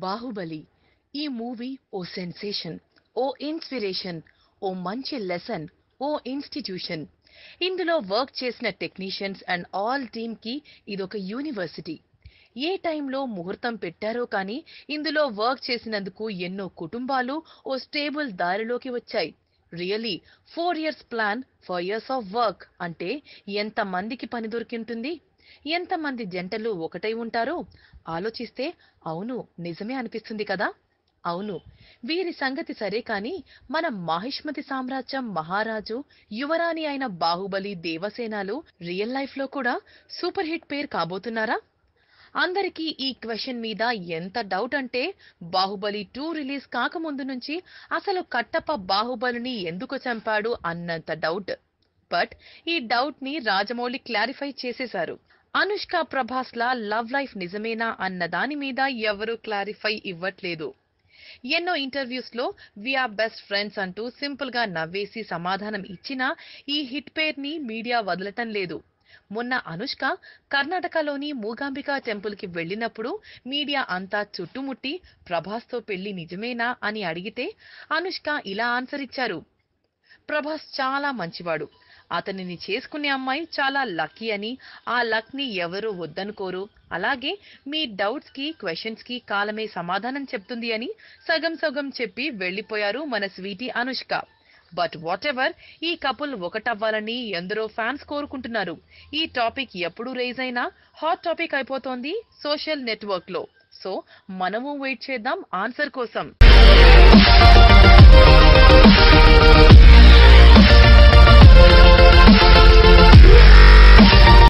బాహుబలి ఈ మూవీ ఓ సెన్సేషన్, ఓ ఇన్స్పిరేషన్, ఓ మంచి లెసన్, ఓ ఇన్స్టిట్యూషన్. ఇందులో వర్క్ చేసిన టెక్నీషియన్స్ అండ్ ఆల్ టీమ్ కి ఇదొక యూనివర్సిటీ. ఏ టైంలో ముహూర్తం పెట్టారో కానీ ఇందులో వర్క్ చేసినందుకు ఎన్నో కుటుంబాలు ఓ స్టేబుల్ దారిలోకి వచ్చాయి. Really 4 years plan 4 years of work అంటే ఎంత మందికి పని దొరికింటుంది, ఎంతమంది జంటలు ఒకటై ఉంటారో ఆలోచిస్తే అవును నిజమే అనిపిస్తుంది కదా. అవును, వీరి సంగతి సరే కాని మన మాహిష్మతి సామ్రాజ్యం మహారాజు యువరాణి అయిన బాహుబలి దేవసేనలు రియల్ లైఫ్ లో కూడా సూపర్ హిట్ పేరు కాబోతున్నారా? అందరికీ ఈ క్వశ్చన్ మీద ఎంత డౌట్ అంటే బాహుబలి 2 రిలీజ్ కాకముందు నుంచి అసలు కట్టప్ప బాహుబలిని ఎందుకు చంపాడు అన్నంత డౌట్. బట్ ఈ డౌట్ ని రాజమౌళి క్లారిఫై చేసేశారు. అనుష్క ప్రభాస్ లా లవ్ లైఫ్ నిజమేనా అన్న దాని మీద ఎవరూ క్లారిఫై ఇవ్వట్లేదు. ఎన్నో ఇంటర్వ్యూస్ లో వీఆర్ బెస్ట్ ఫ్రెండ్స్ అంటూ సింపుల్ గా నవ్వేసి సమాధానం ఇచ్చినా ఈ హిట్ పేరుని మీడియా వదలటం లేదు. మొన్న అనుష్క కర్ణాటకలోని మూగాంబిక టెంపుల్ కి వెళ్లినప్పుడు మీడియా అంతా చుట్టుముట్టి ప్రభాస్ తో పెళ్లి నిజమేనా అని అడిగితే అనుష్క ఇలా ఆన్సర్ ఇచ్చారు. ప్రభాస్ చాలా మంచివాడు, అతనిని చేసుకునే అమ్మాయి చాలా లక్కీ అని, ఆ లక్ ని ఎవరూ వద్దనుకోరు, అలాగే మీ డౌట్స్ కి క్వశ్చన్స్ కి కాలమే సమాధానం చెప్తుంది అని సగం సగం చెప్పి వెళ్లిపోయారు మన sweetie Anushka. But whatever, ఈ కపుల్ ఒకటవ్వాలని ఎందరో ఫ్యాన్స్ కోరుకుంటున్నారు. ఈ టాపిక్ ఎప్పుడు రైజ్ అయినా హాట్ టాపిక్ అయిపోతోంది సోషల్ నెట్వర్క్ లో. సో మనము వెయిట్ చేద్దాం ఆన్సర్ కోసం.